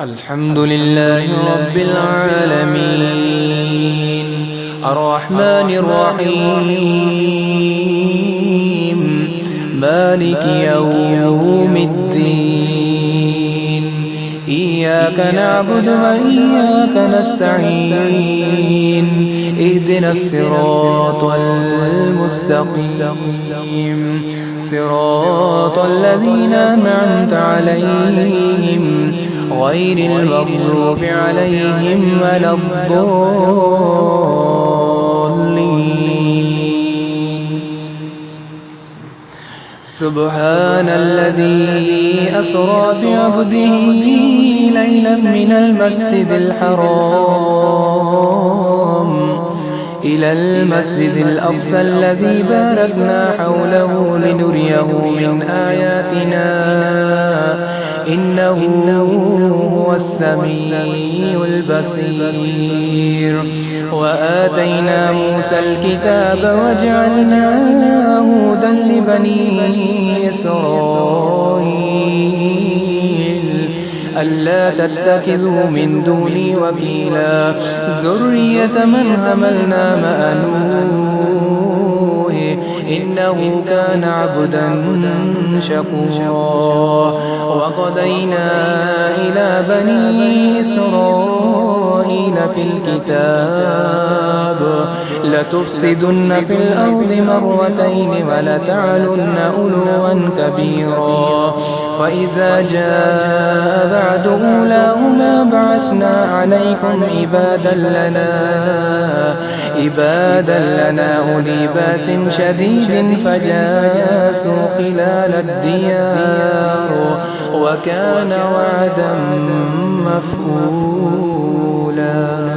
الحمد لله رب العالمين الرحمن الرحيم مالك يوم الدين إياك نعبد وإياك نستعين اهدنا الصراط المستقيم صراط الذين أنعمت عليهم غير المغضوب عليهم ولا الضالين. سبحان الذي أسرى بعبده ليلا من المسجد الحرام إلى المسجد الأقصى الذي باركنا حوله لنريه من آياتنا إنه هو السميع البصير. وآتينا موسى الكتاب وجعلناه هدى لبني إسرائيل ألا تتخذوا من دوني وكيلا ذرية من حملنا مع نوح إنه كان عبدا شكورا. وقضينا إلى بني إسرائيل في الكتاب لتفسدن في الأرض مرتين ولتعلن علوا كبيرا. فإذا جاء بعد أولاهما بعثنا عليكم عبادا لنا أولي بأس شديد فجاسوا خلال الديار وكان وعدا مفعولا.